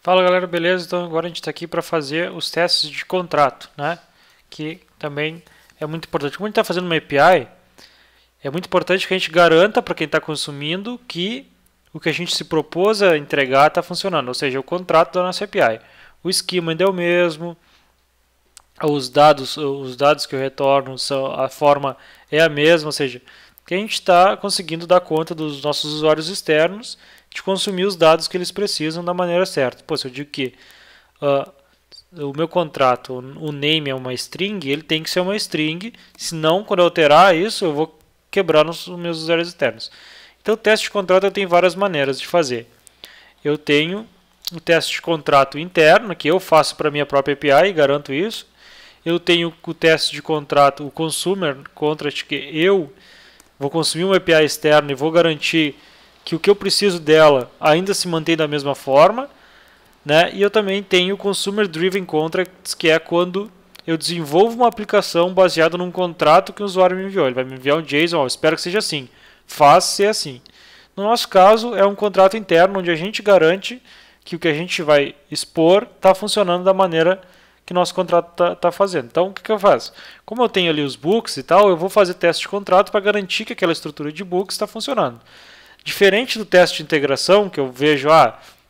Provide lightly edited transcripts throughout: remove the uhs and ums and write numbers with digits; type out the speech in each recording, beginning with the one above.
Fala galera, beleza? Então agora a gente está aqui para fazer os testes de contrato, né? Que também é muito importante. Como a gente está fazendo uma API, é muito importante que a gente garanta para quem está consumindo que o que a gente se propôs a entregar está funcionando, ou seja, o contrato da nossa API. O esquema ainda é o mesmo, os dados que eu retorno, a forma é a mesma, ou seja, que a gente está conseguindo dar conta dos nossos usuários externos de consumir os dados que eles precisam da maneira certa. Pô, se eu digo que uh, o meu contrato, o name é uma string, ele tem que ser uma string, senão quando eu alterar isso, eu vou quebrar os meus usuários externos. Então, o teste de contrato eu tenho várias maneiras de fazer. Eu tenho o teste de contrato interno, que eu faço para a minha própria API e garanto isso. Eu tenho o teste de contrato, o consumer contract, que eu vou consumir uma API externa e vou garantir que o que eu preciso dela ainda se mantém da mesma forma, né? E eu também tenho o Consumer Driven Contracts, que é quando eu desenvolvo uma aplicação baseada num contrato que o usuário me enviou. Ele vai me enviar um JSON, ó, espero que seja assim, faz ser assim. No nosso caso, é um contrato interno onde a gente garante que o que a gente vai expor está funcionando da maneira que o nosso contrato está fazendo. Então, o que eu faço? Como eu tenho ali os books e tal, eu vou fazer teste de contrato para garantir que aquela estrutura de books está funcionando. Diferente do teste de integração, que eu vejo,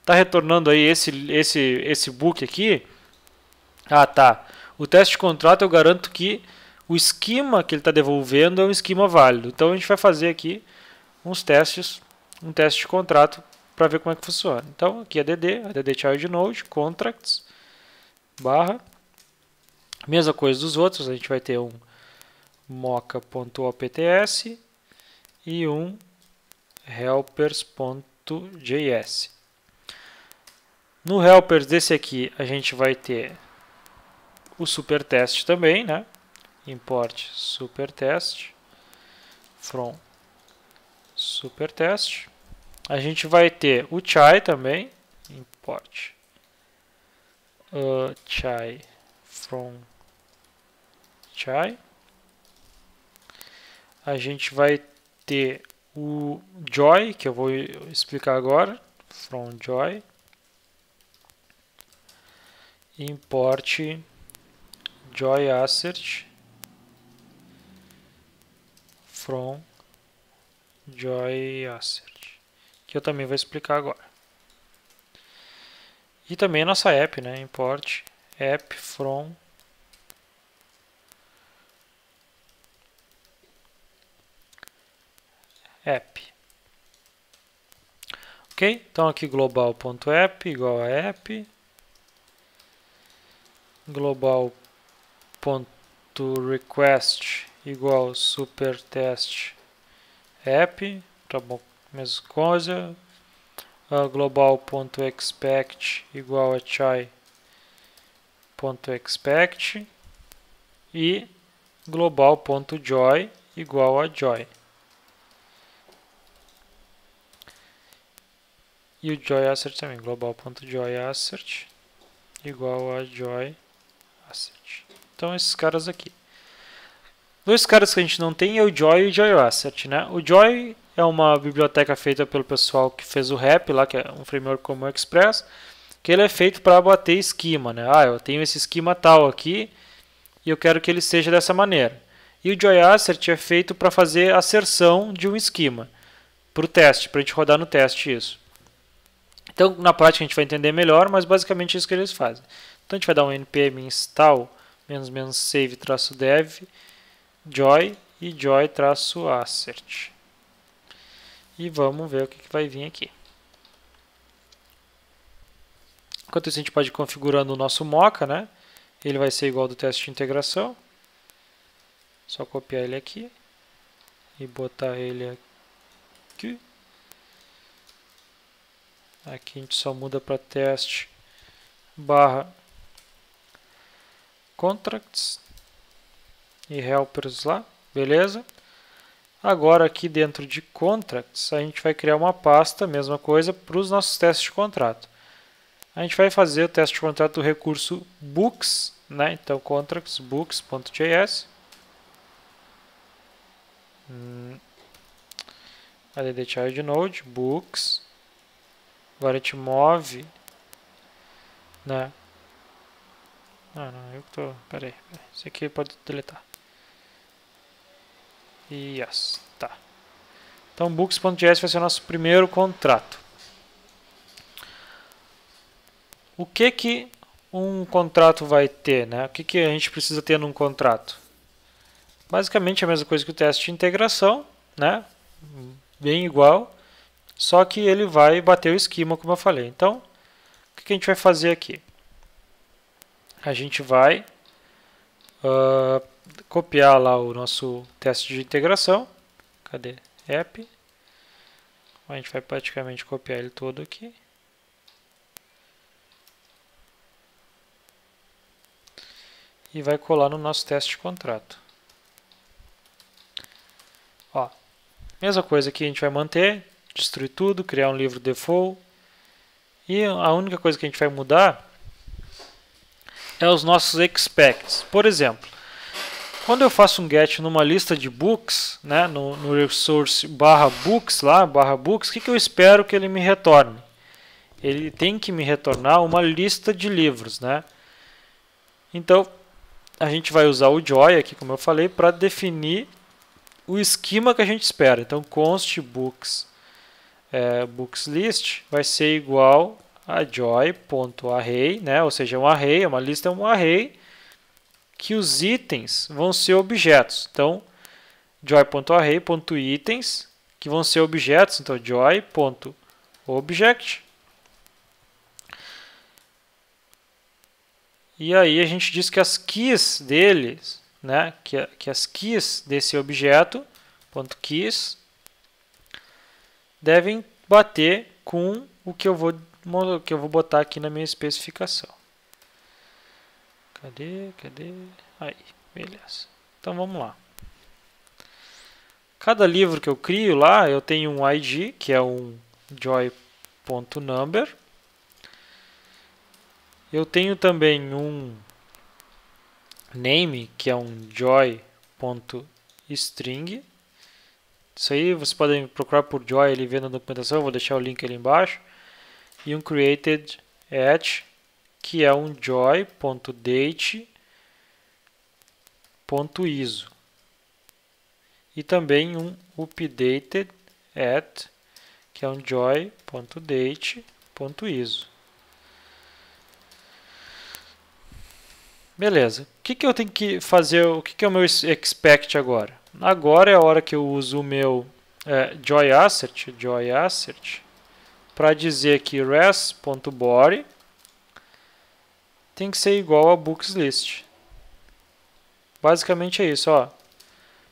está retornando aí esse book aqui. Ah, tá. O teste de contrato eu garanto que o esquema que ele está devolvendo é um esquema válido. Então a gente vai fazer aqui uns testes, um teste de contrato para ver como é que funciona. Então aqui é add child node, contracts, barra. Mesma coisa dos outros, a gente vai ter um mocha.opts e um helpers.js. No helpers desse aqui a gente vai ter o supertest também, né? Import supertest from supertest. A gente vai ter o chai também, import chai from chai. A gente vai ter o joy, que eu vou explicar agora, from joy. Import joy assert from joy assert, que eu também vou explicar agora. E também a nossa app, né? Import app from app. Ok? Então aqui global.app igual a app. Global.request igual supertest app. Tá bom, mesma coisa. Global.expect igual a chai.expect e global.joy igual a joy. E o joy assert também, global.joy assert igual a joy assert. Então esses caras aqui. Dois caras que a gente não tem é o joy e o joy assert, né? O joy é uma biblioteca feita pelo pessoal que fez o RAP lá, que é um framework como o Express, que ele é feito para bater esquema, né? Eu tenho esse esquema tal aqui e eu quero que ele seja dessa maneira. E o joy assert é feito para fazer asserção de um esquema para o teste, para a gente rodar no teste isso. Então, na prática a gente vai entender melhor, mas basicamente é isso que eles fazem. Então a gente vai dar um npm install -save-dev joy e joy-assert. E vamos ver o que vai vir aqui. Enquanto isso a gente pode ir configurando o nosso mocha, né? Ele vai ser igual ao do teste de integração. Só copiar ele aqui e botar ele aqui. Aqui a gente só muda para teste barra contracts e helpers lá, beleza? Agora aqui dentro de contracts a gente vai criar uma pasta, mesma coisa, para os nossos testes de contrato. A gente vai fazer o teste de contrato do recurso books, né? Então contracts books.js. add child node books. Agora a gente move né? Não, eu que tô... Pera aí. Isso aqui pode deletar. Yes, tá. Então, books.js vai ser o nosso primeiro contrato. O que um contrato vai ter, né? O que a gente precisa ter num contrato? Basicamente a mesma coisa que o teste de integração, né? Bem igual, só que ele vai bater o esquema, como eu falei. Então, o que a gente vai fazer aqui? A gente vai copiar lá o nosso teste de integração. Cadê? App. A gente vai praticamente copiar ele todo aqui. E vai colar no nosso teste de contrato. Ó, mesma coisa aqui a gente vai manter, destruir tudo, criar um livro default. E a única coisa que a gente vai mudar é os nossos expects. Por exemplo, quando eu faço um get numa lista de books, né, no resource /books lá, /books, o que eu espero que ele me retorne? Ele tem que me retornar uma lista de livros, né? Então, a gente vai usar o joy aqui, como eu falei, para definir o esquema que a gente espera. Então, const books, books list vai ser igual a joy.array, né? Ou seja, um array, uma lista é um array que os itens vão ser objetos. Então, joy.array.itens, que vão ser objetos. Então, joy.object. E aí a gente diz que as keys deles, né, que as keys desse objeto, .keys, devem bater com o que eu vou botar aqui na minha especificação. Cadê? Aí, beleza. Então vamos lá. Cada livro que eu crio lá, eu tenho um ID, que é um joy.number. Eu tenho também um name, que é um joy.string. Isso aí vocês podem procurar por joy ali vendo na documentação, eu vou deixar o link ali embaixo. E um created at, que é um joy.date.iso. E também um updated at, que é um joy.date.iso. Beleza. O que eu tenho que fazer? O que é o meu expect agora? Agora é a hora que eu uso o meu joy assert para dizer que res.body tem que ser igual a books list. Basicamente é isso, ó.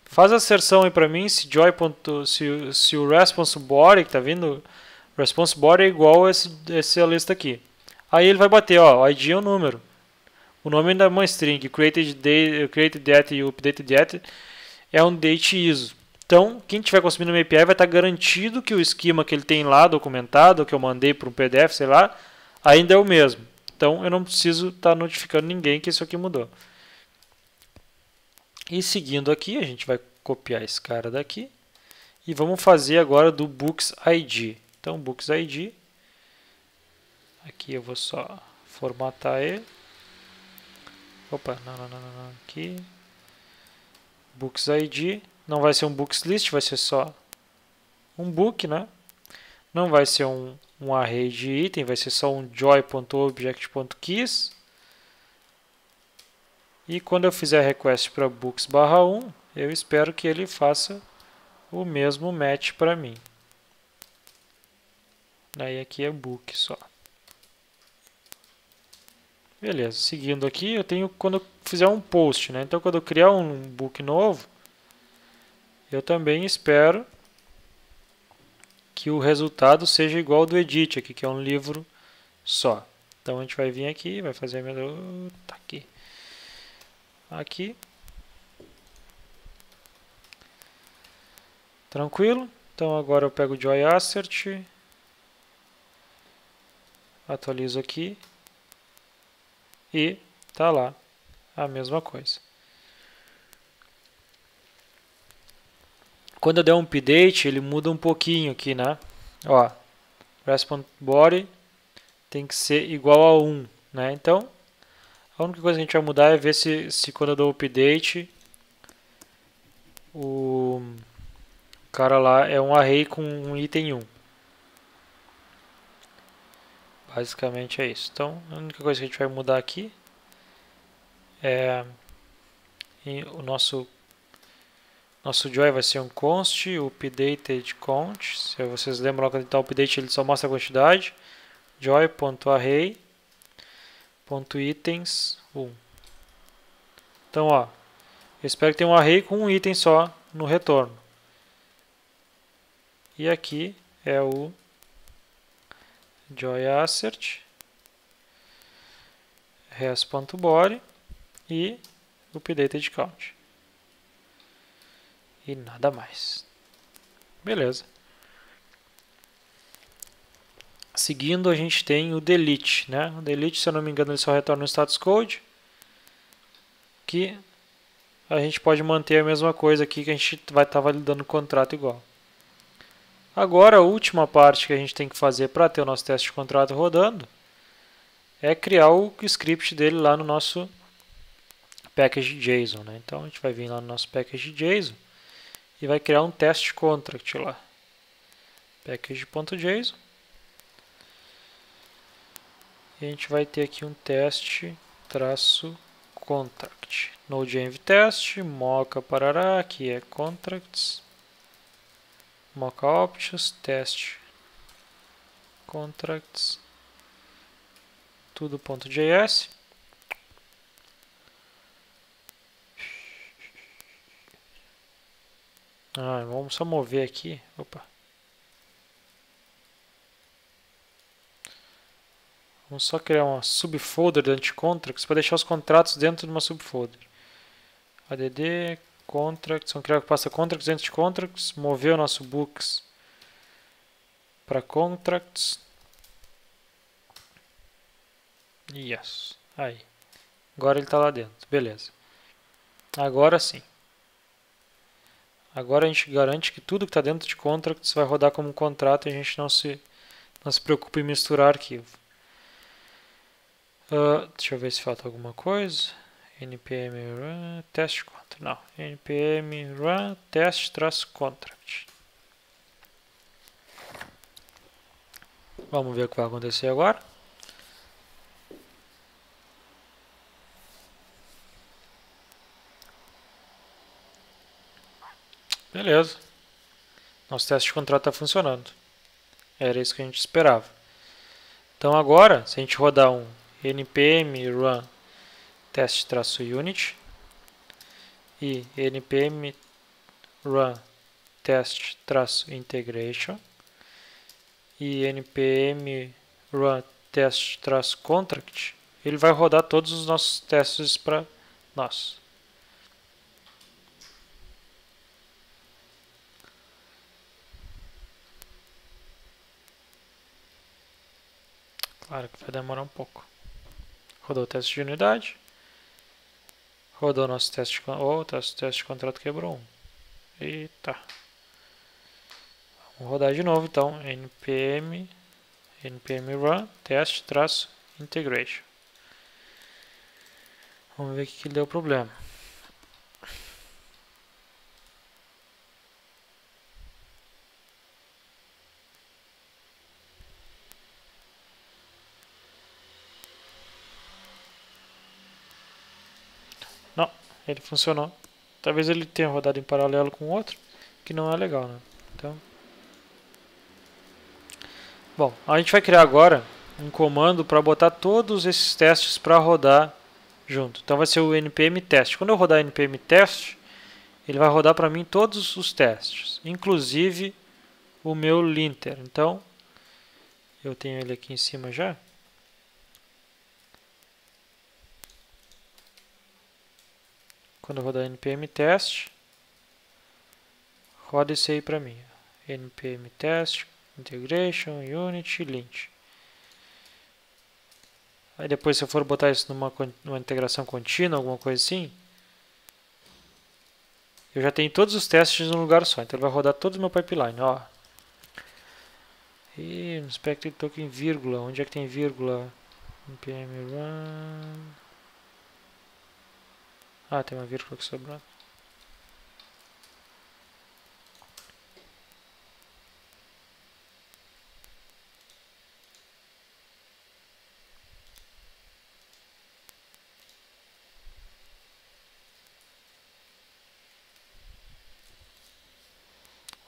Faz a asserção aí para mim se se o response.body que tá vindo, response.body é igual a essa lista aqui. Aí ele vai bater, ó, o ID é o número. O nome da uma string, created date e updated date, é um date ISO. Então, quem estiver consumindo uma API vai estar garantido que o esquema que ele tem lá documentado, que eu mandei para um PDF, sei lá, ainda é o mesmo. Então, eu não preciso estar notificando ninguém que isso aqui mudou. E seguindo aqui, a gente vai copiar esse cara daqui e vamos fazer agora do Books ID. Então, Books ID, aqui eu vou só formatar ele. Opa, não, aqui. Books ID, não vai ser um Books List, vai ser só um book, né? Não vai ser um array de item, vai ser só um joy.object.keys. E quando eu fizer request para books/1, eu espero que ele faça o mesmo match para mim. Daí aqui é book só. Beleza, seguindo aqui, eu tenho quando eu fizer um post, né? Então, quando eu criar um book novo, eu também espero que o resultado seja igual ao do edit aqui, que é um livro só. Então, a gente vai vir aqui, vai fazer a minha... Tá aqui. Aqui. Tranquilo? Então, agora eu pego o joy assert, atualizo aqui. E tá lá a mesma coisa. Quando eu der um update, ele muda um pouquinho aqui, né? Ó, response body tem que ser igual a 1. né? Então, a única coisa que a gente vai mudar é ver se quando eu dou update, o cara lá é um array com um item 1. Basicamente é isso. Então, a única coisa que a gente vai mudar aqui é o nosso joy vai ser um const updated count. Se vocês lembram, quando está update ele só mostra a quantidade. joy.array.itens 1. Então, ó, eu espero que tenha um array com um item só no retorno. E aqui é o joy_assert res.body e updated count. E nada mais. Beleza. Seguindo, a gente tem o delete, né? O delete, se eu não me engano, ele só retorna o status code. Que a gente pode manter a mesma coisa aqui que a gente vai estar validando o contrato igual. Agora, a última parte que a gente tem que fazer para ter o nosso teste de contrato rodando é criar o script dele lá no nosso package.json, né? Então, a gente vai vir lá no nosso package.json e vai criar um test contract lá. Package.json. E a gente vai ter aqui um teste -contract. Node.env test, mocha parará, aqui é contracts. Mocha options, test contracts, tudo.js. Vamos só mover aqui. Opa. Vamos só criar uma subfolder de anti-contracts para deixar os contratos dentro de uma subfolder. add contracts, vamos criar que passa contracts dentro de contracts, mover o nosso books para contracts. Yes. Aí. Agora ele está lá dentro. Beleza. Agora sim. Agora a gente garante que tudo que está dentro de contracts vai rodar como um contrato e a gente não se preocupa em misturar arquivo. Deixa eu ver se falta alguma coisa. npm run test contract. Não. npm run test-contract. Vamos ver o que vai acontecer agora. Beleza. Nosso teste de contrato está funcionando. Era isso que a gente esperava. Então agora, se a gente rodar um npm run test-unit e npm run test-integration e npm run test-contract, ele vai rodar todos os nossos testes para nós. Claro que vai demorar um pouco. Rodou o teste de unidade. Rodou nosso teste de contrato. O teste de contrato quebrou um. Eita. Vamos rodar de novo então. npm run test-integration. Vamos ver o que deu problema. Não, ele funcionou. Talvez ele tenha rodado em paralelo com outro, que não é legal, né? Então, bom, a gente vai criar agora um comando para botar todos esses testes para rodar junto. Então vai ser o npm test. Quando eu rodar npm test, ele vai rodar para mim todos os testes, inclusive o meu linter. Então, eu tenho ele aqui em cima já. Quando eu rodar npm test, roda isso aí para mim. npm test, integration, unit, lint. Aí depois, se eu for botar isso numa integração contínua, alguma coisa assim, eu já tenho todos os testes num lugar só. Então ele vai rodar todo o meu pipeline. Ó. E inspected token vírgula. Onde é que tem vírgula? npm run. Ah, tem uma vírgula que sobrou.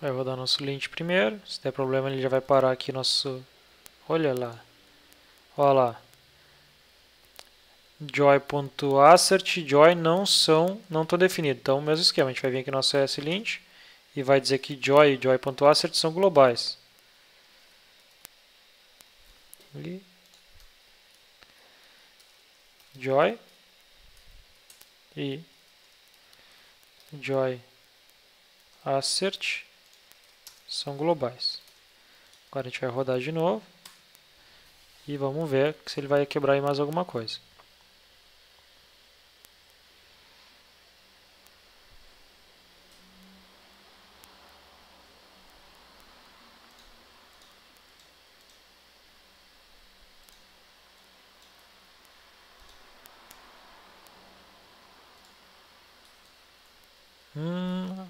Vai rodar nosso lint primeiro. Se der problema, ele já vai parar aqui nosso... Olha lá. Olha lá. Joy.assert e joy não estão definidos. Então, mesmo esquema. A gente vai vir aqui no nosso ESLint e vai dizer que joy e joy.assert são globais. E joy e joy assert são globais. Agora a gente vai rodar de novo e vamos ver se ele vai quebrar aí mais alguma coisa.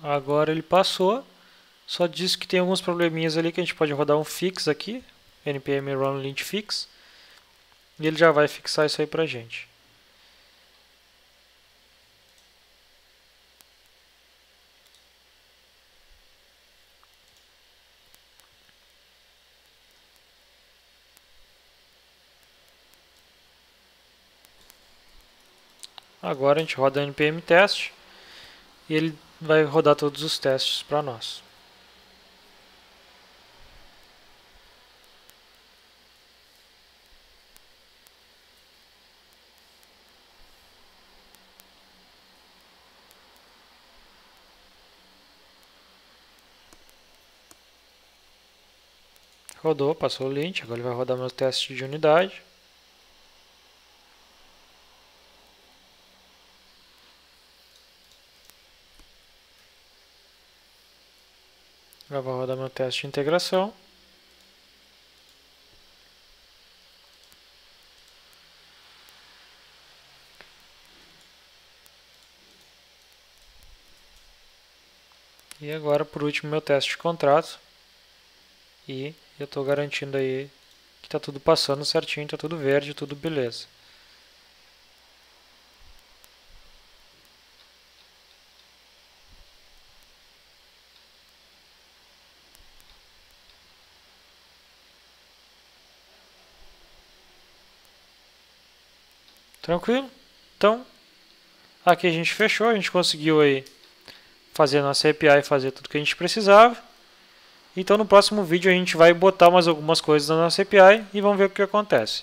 Agora ele passou. Só diz que tem alguns probleminhas ali que a gente pode rodar um fix aqui, npm run lint fix, e ele já vai fixar isso aí pra gente. Agora a gente roda npm test e ele vai rodar todos os testes para nós. Rodou, passou o lint, agora ele vai rodar meu teste de unidade. Agora vai rodar meu teste de integração. E agora, por último, meu teste de contrato. E eu estou garantindo aí que está tudo passando certinho, está tudo verde, tudo beleza. Tranquilo? Então, aqui a gente fechou, a gente conseguiu aí fazer a nossa API e fazer tudo que a gente precisava. Então no próximo vídeo a gente vai botar mais algumas coisas na nossa API e vamos ver o que acontece.